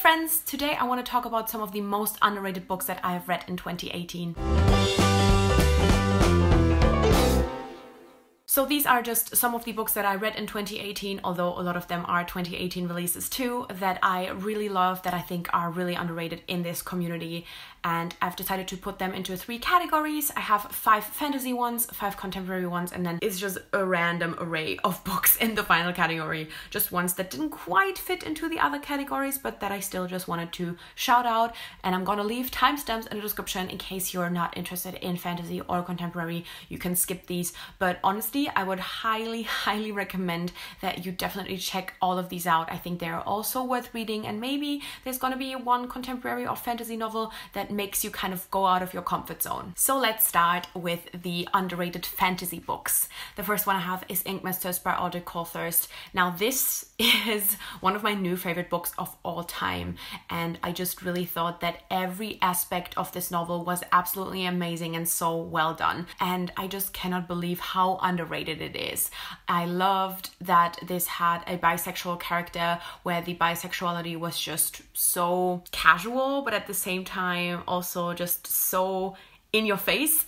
friends, today I want to talk about some of the most underrated books that I have read in 2018. So these are just some of the books that I read in 2018, although a lot of them are 2018 releases too, that I really love, that I think are really underrated in this community. And I've decided to put them into 3 categories. I have 5 fantasy ones, 5 contemporary ones, and then it's just a random array of books in the final category. Just ones that didn't quite fit into the other categories, but that I still just wanted to shout out. And I'm gonna leave timestamps in the description in case you're not interested in fantasy or contemporary. You can skip these, but honestly, I would highly recommend that you definitely check all of these out. I think they're also worth reading, and maybe there's gonna be one contemporary or fantasy novel that makes you kind of go out of your comfort zone. So let's start with the underrated fantasy books. The first one I have is Ink Mistress by Audrey Coulthurst. Now this is one of my new favorite books of all time, and I just really thought that every aspect of this novel was absolutely amazing and so well done, and I just cannot believe how underrated it is. I loved that this had a bisexual character where the bisexuality was just so casual, but at the same time also just so in your face,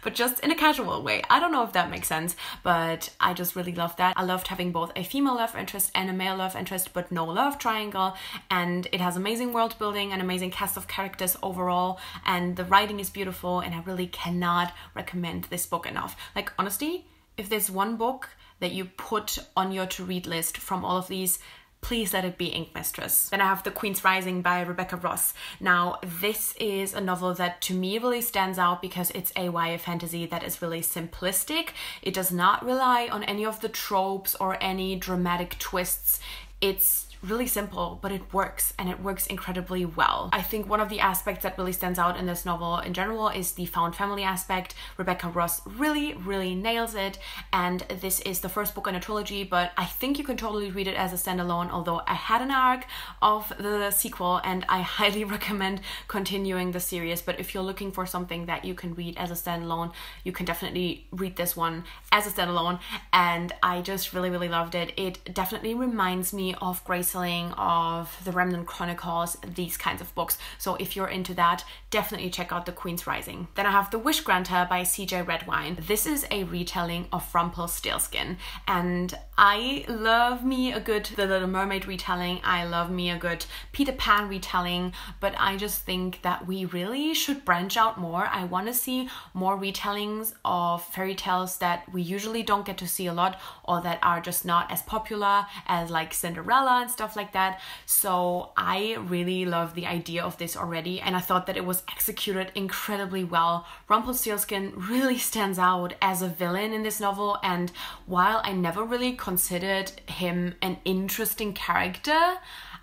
but just in a casual way. I don't know if that makes sense, but I just really loved that. I loved having both a female love interest and a male love interest, but no love triangle. And it has amazing world building and amazing cast of characters overall. And the writing is beautiful, and I really cannot recommend this book enough. Like, honestly, if there's one book that you put on your to-read list from all of these, please let it be Ink Mistress. Then I have The Queen's Rising by Rebecca Ross. Now, this is a novel that to me really stands out because it's a YA fantasy that is really simplistic. It does not rely on any of the tropes or any dramatic twists. It's really simple, but it works, and it works incredibly well. I think one of the aspects that really stands out in this novel in general is the found family aspect. Rebecca Ross really nails it, and this is the first book in a trilogy, but I think you can totally read it as a standalone, although I had an arc of the sequel, and I highly recommend continuing the series. But if you're looking for something that you can read as a standalone, you can definitely read this one as a standalone, and I just really loved it. It definitely reminds me of Grace, of The Remnant Chronicles, these kinds of books. So if you're into that, definitely check out The Queen's Rising. Then I have The Wish Granter by CJ Redwine. This is a retelling of Rumpelstiltskin, and I love me a good The Little Mermaid retelling. I love me a good Peter Pan retelling, but I just think that we really should branch out more. I want to see more retellings of fairy tales that we usually don't get to see a lot, or that are just not as popular as like Cinderella and stuff like that. So I really love the idea of this already, and I thought that it was executed incredibly well. Rumpelstiltskin really stands out as a villain in this novel, and while I never really considered him an interesting character,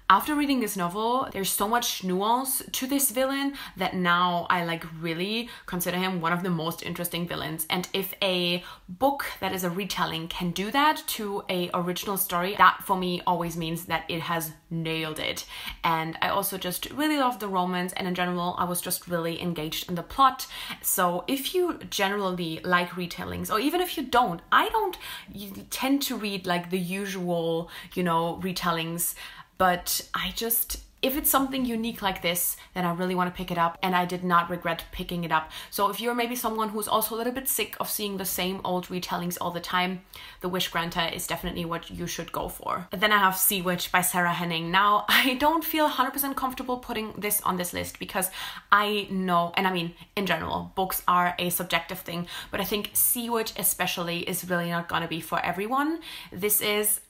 after reading this novel, there's so much nuance to this villain that now I like really consider him one of the most interesting villains. And if a book that is a retelling can do that to a original story, that for me always means that it has nailed it. And I also just really love the romance, and in general I was just really engaged in the plot. So if you generally like retellings, or even if you don't, you tend to read like the usual, retellings. But if it's something unique like this, then I really want to pick it up, and I did not regret picking it up. So if you're maybe someone who's also a little bit sick of seeing the same old retellings all the time, The Wish Granter is definitely what you should go for. And then I have Sea Witch by Sarah Henning. Now, I don't feel 100% comfortable putting this on this list because I know, and I mean, in general, books are a subjective thing, but I think Sea Witch especially is really not gonna be for everyone.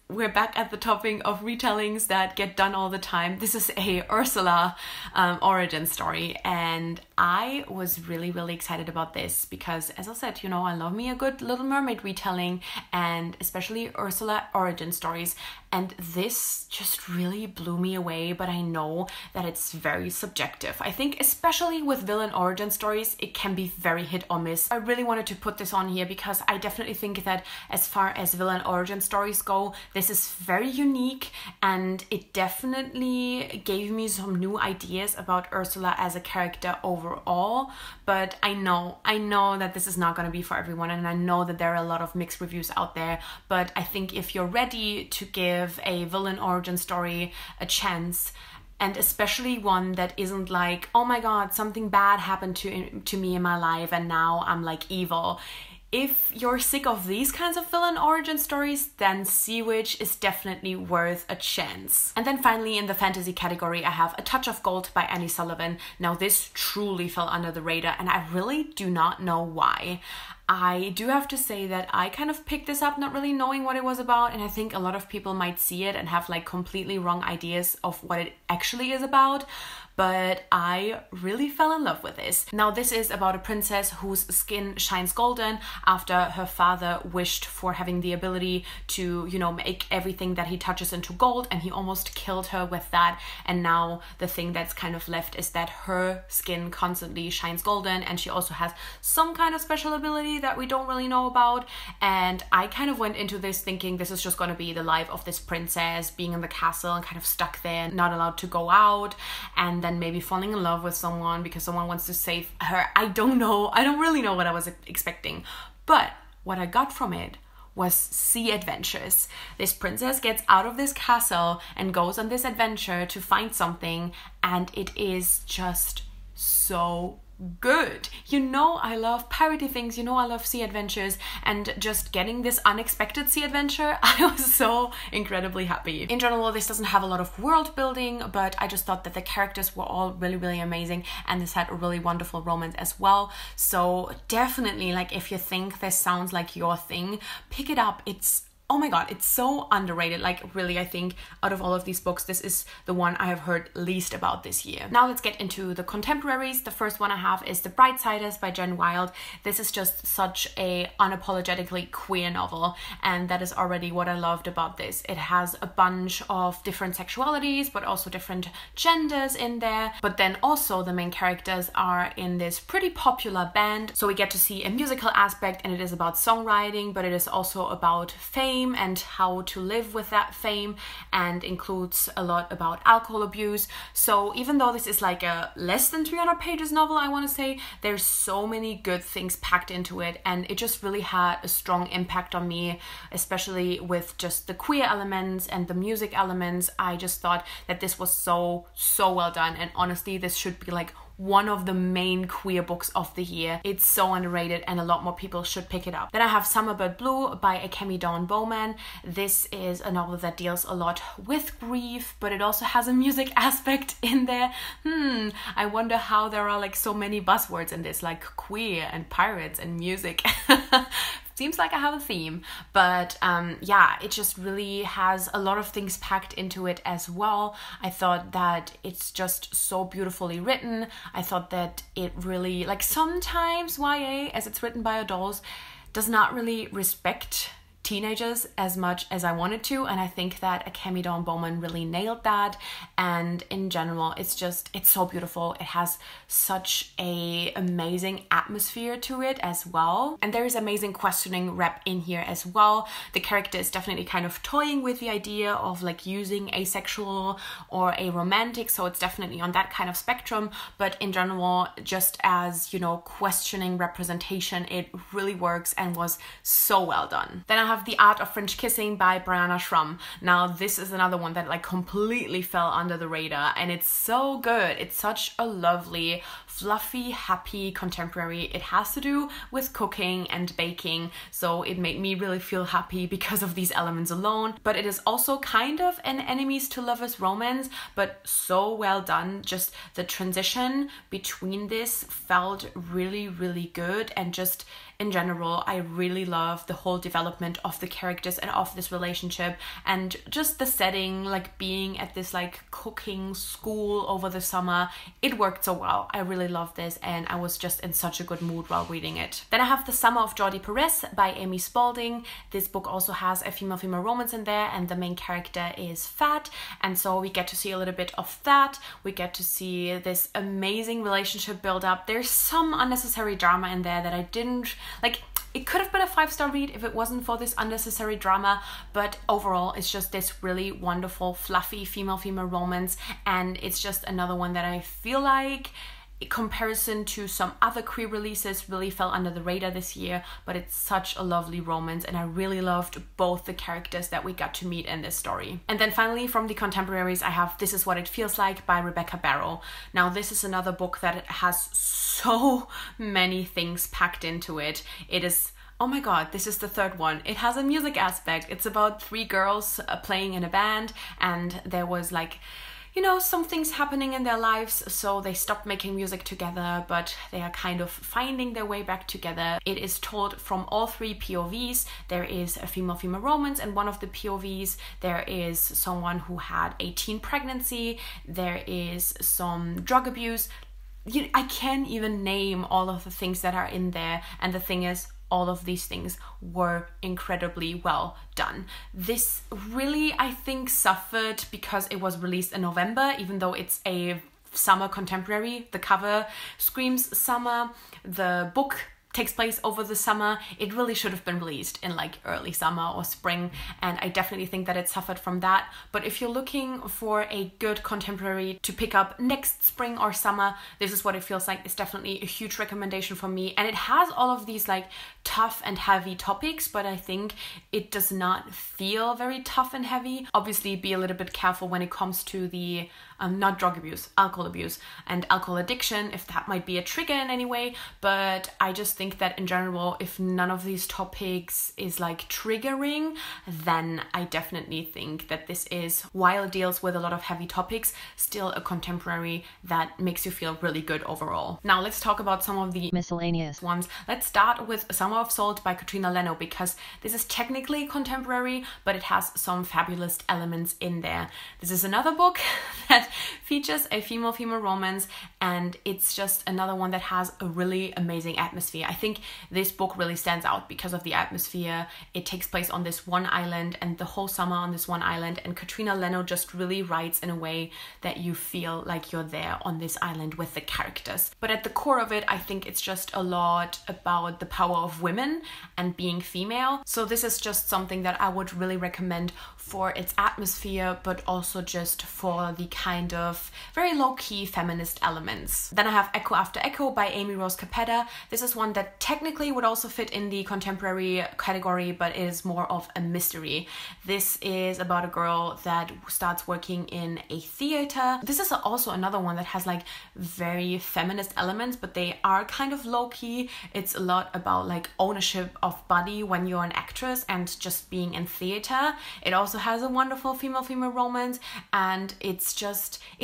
We're back at the topic of retellings that get done all the time. This is a Ursula origin story, and I was really excited about this because, as I said, I love me a good Little Mermaid retelling, and especially Ursula origin stories, and this just really blew me away. But I know that it's very subjective. I think especially with villain origin stories, it can be very hit or miss. I really wanted to put this on here because I definitely think that as far as villain origin stories go, this is very unique, and it definitely gave me some new ideas about Ursula as a character overall. But I know that this is not going to be for everyone, and I know that there are a lot of mixed reviews out there. But I think if you're ready to give a villain origin story a chance, and especially one that isn't like, oh my god, something bad happened to me in my life and now I'm like evil. If you're sick of these kinds of villain origin stories, then Sea Witch is definitely worth a chance. And then finally in the fantasy category, I have A Touch of Gold by Annie Sullivan. Now this truly fell under the radar and I really do not know why. I do have to say that I kind of picked this up not really knowing what it was about, and I think a lot of people might see it and have like completely wrong ideas of what it actually is about. But I really fell in love with this. Now this is about a princess whose skin shines golden after her father wished for having the ability to, you know, make everything that he touches into gold, and he almost killed her with that. And now the thing that's kind of left is that her skin constantly shines golden, and she also has some kind of special ability that we don't really know about. And I kind of went into this thinking this is just going to be the life of this princess being in the castle and kind of stuck there, not allowed to go out, and then maybe falling in love with someone because someone wants to save her. I don't know. I don't really know what I was expecting. But what I got from it was sea adventures. This princess gets out of this castle and goes on this adventure to find something, and it is just so good. You know, I love piratey things, you know, I love sea adventures, and just getting this unexpected sea adventure, I was so incredibly happy. In general, this doesn't have a lot of world building, but I just thought that the characters were all really amazing, and this had a really wonderful romance as well. So definitely, like, if you think this sounds like your thing, pick it up. It's, oh my god, it's so underrated. Like, really, I think out of all of these books, this is the one I have heard least about this year. Now let's get into the contemporaries. The first one I have is The Brightsiders by Jen Wilde. This is just such a unapologetically queer novel, and that is already what I loved about this. It has a bunch of different sexualities, but also different genders in there. But then also the main characters are in this pretty popular band, so we get to see a musical aspect, and it is about songwriting, but it is also about fame and how to live with that fame, and includes a lot about alcohol abuse. So even though this is like a less than 300 pages novel, I want to say, there's so many good things packed into it, and it just really had a strong impact on me, especially with just the queer elements and the music elements. I just thought that this was so well done, and honestly this should be like one of the main queer books of the year. It's so underrated and a lot more people should pick it up. Then I have Summerbird Blue by Akemi Dawn Bowman. This is a novel that deals a lot with grief, but it also has a music aspect in there. I wonder how there are like so many buzzwords in this, like queer and pirates and music. Seems like I have a theme, but yeah, it just really has a lot of things packed into it as well. I thought that it's just so beautifully written. I thought that it really, like, sometimes YA, as it's written by adults, does not really respect teenagers as much as I wanted to, and I think that Akemi Dawn Bowman really nailed that. And in general, it's so beautiful. It has such a amazing atmosphere to it as well, and there is amazing questioning wrapped in here as well. The character is definitely kind of toying with the idea of like using asexual or a romantic, so it's definitely on that kind of spectrum, but in general, just as, you know, questioning representation, it really works and was so well done. Then I have The Art of French Kissing by Brianna Schrum. Now this is another one that like completely fell under the radar, and it's so good. It's such a lovely, fluffy, happy contemporary. It has to do with cooking and baking, so it made me really feel happy because of these elements alone. But it is also kind of an enemies to lovers romance, but so well done. Just the transition between this felt really good, and just in general, I really love the whole development of the characters and of this relationship, and just the setting, like being at this like cooking school over the summer. It worked so well. I really loved this, and I was just in such a good mood while reading it. Then I have The Summer of Jordi Perez by Amy Spalding. This book also has a female romance in there, and the main character is fat, and so we get to see a little bit of that. We get to see this amazing relationship build up. There's some unnecessary drama in there that I didn't like. It could have been a 5-star read if it wasn't for this unnecessary drama, but overall it's just this really wonderful, fluffy female romance, and it's just another one that I feel like comparison to some other queer releases, really fell under the radar this year, but it's such a lovely romance, and I really loved both the characters that we got to meet in this story. And then finally, from the contemporaries, I have This Is What It Feels Like by Rebecca Barrow. Now, this is another book that has so many things packed into it. It is, oh my god, this is the third one. It has a music aspect. It's about 3 girls playing in a band, and there was like, you know, some things happening in their lives, so they stopped making music together, but they are kind of finding their way back together. It is told from all 3 POVs. There is a female-female romance, and one of the POVs, there is someone who had a teen pregnancy, there is some drug abuse. I can't even name all of the things that are in there, and the thing is, all of these things were incredibly well done. This really, I think, suffered because it was released in November, even though it's a summer contemporary. The cover screams summer. The book takes place over the summer. It really should have been released in like early summer or spring, and I definitely think that it suffered from that. But if you're looking for a good contemporary to pick up next spring or summer, This Is What It Feels Like is definitely a huge recommendation for me. And it has all of these like tough and heavy topics, but I think it does not feel very tough and heavy. Obviously, be a little bit careful when it comes to the not drug abuse, alcohol abuse and alcohol addiction, if that might be a trigger in any way. But I just think that in general, if none of these topics is like triggering, then I definitely think that this is, while it deals with a lot of heavy topics, still a contemporary that makes you feel really good overall. Now let's talk about some of the miscellaneous ones. Let's start with Summer of Salt by Katrina Leno, because this is technically contemporary, but it has some fabulous elements in there. This is another book that features a female-female romance, and it's just another one that has a really amazing atmosphere. I think this book really stands out because of the atmosphere. It takes place on this one island, and the whole summer on this one island, and Katrina Leno just really writes in a way that you feel like you're there on this island with the characters. But at the core of it, I think it's just a lot about the power of women and being female. So this is just something that I would really recommend for its atmosphere, but also just for the kind of very low-key feminist elements. Then I have Echo After Echo by Amy Rose Capetta. This is one that technically would also fit in the contemporary category, but is more of a mystery. This is about a girl that starts working in a theater. This is also another one that has like very feminist elements, but they are kind of low-key. It's a lot about like ownership of body when you're an actress and just being in theater. It also has a wonderful female-female romance, and it's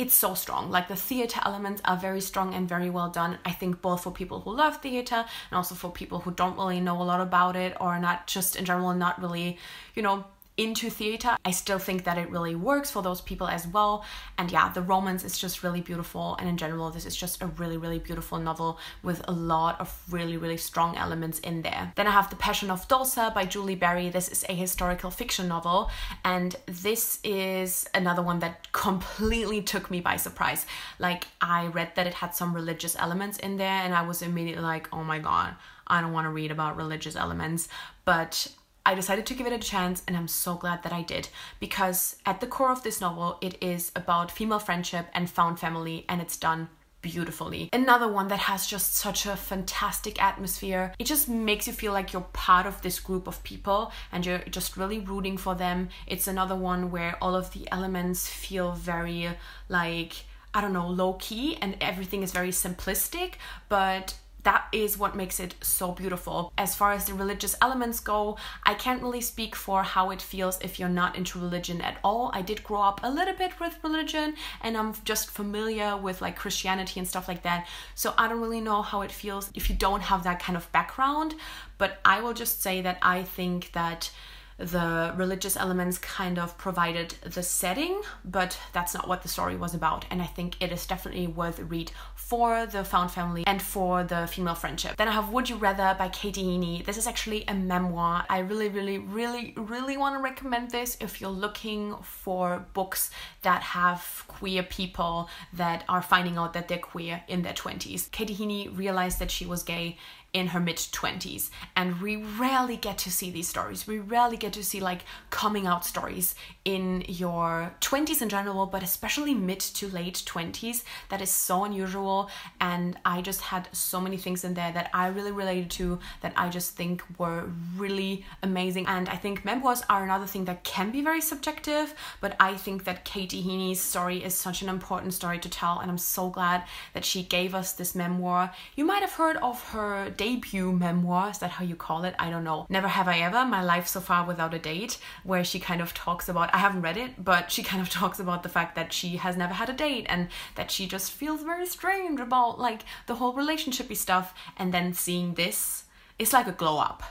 so strong. Like the theater elements are very strong and very well done. I think both for people who love theater and also for people who don't really know a lot about it, or not just in general, not really, you know, into theater. I still think that it really works for those people as well. And yeah, the romance is just really beautiful, and in general this is just a really, really beautiful novel with a lot of really, really strong elements in there. Then I have The Passion of Dulce by Julie Berry. This is a historical fiction novel, and this is another one that completely took me by surprise. Like, I read that it had some religious elements in there, and I was immediately like, oh my god, I don't want to read about religious elements. But I decided to give it a chance, and I'm so glad that I did, because at the core of this novel, it is about female friendship and found family, and it's done beautifully. Another one that has just such a fantastic atmosphere. It just makes you feel like you're part of this group of people and you're just really rooting for them. It's another one where all of the elements feel very like, I don't know, low-key, and everything is very simplistic, but that is what makes it so beautiful. As far as the religious elements go, I can't really speak for how it feels if you're not into religion at all. I did grow up a little bit with religion, and I'm just familiar with like Christianity and stuff like that. So I don't really know how it feels if you don't have that kind of background. But I will just say that I think that the religious elements kind of provided the setting, but that's not what the story was about. And I think it is definitely worth a read for the found family and for the female friendship. Then I have Would You Rather by Katie Heaney. This is actually a memoir. I really, really, really, really want to recommend this if you're looking for books that have queer people that are finding out that they're queer in their 20s. Katie Heaney realized that she was gay in her mid-20s, and we rarely get to see these stories. We rarely get excited to see like coming out stories in your 20s in general, but especially mid to late 20s. That is so unusual, and I just had so many things in there that I really related to, that I just think were really amazing. And I think memoirs are another thing that can be very subjective, but I think that Katie Heaney's story is such an important story to tell, and I'm so glad that she gave us this memoir. You might have heard of her debut memoir, is that how you call it? I don't know. Never Have I Ever, My Life So Far Without a Date, where she kind of talks about, I haven't read it, but she kind of talks about the fact that she has never had a date and that she just feels very strange about like the whole relationshipy stuff. And then seeing this, it's like a glow up.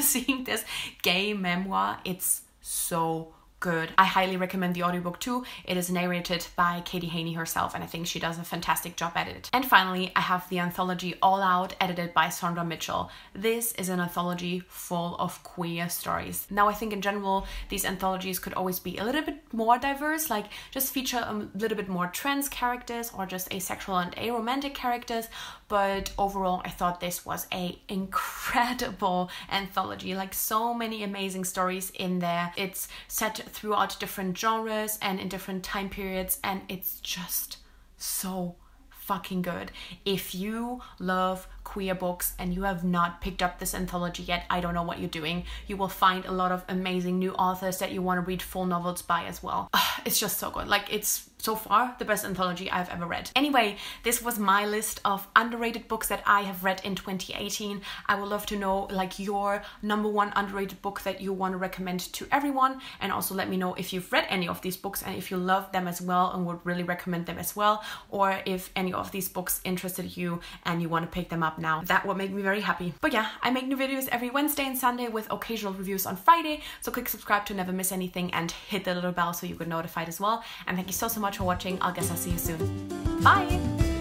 Seeing this gay memoir, it's so good. I highly recommend the audiobook too. It is narrated by Katie Heaney herself, and I think she does a fantastic job at it. And finally, I have the anthology All Out, edited by Sondra Mitchell. This is an anthology full of queer stories. Now, I think in general, these anthologies could always be a little bit more diverse, like just feature a little bit more trans characters or just asexual and aromantic characters. But overall, I thought this was an incredible anthology, like so many amazing stories in there. It's set throughout different genres and in different time periods, and it's just so fucking good. If you love queer books and you have not picked up this anthology yet, I don't know what you're doing. You will find a lot of amazing new authors that you want to read full novels by as well. It's just so good. Like, it's so far the best anthology I've ever read. Anyway, this was my list of underrated books that I have read in 2018. I would love to know like your number one underrated book that you want to recommend to everyone, and also let me know if you've read any of these books and if you love them as well and would really recommend them as well, or if any of these books interested you and you want to pick them up now. That would make me very happy. But yeah, I make new videos every Wednesday and Sunday with occasional reviews on Friday, so click subscribe to never miss anything and hit the little bell so you get notified as well. And thank you so much for watching. I guess I'll see you soon. Bye!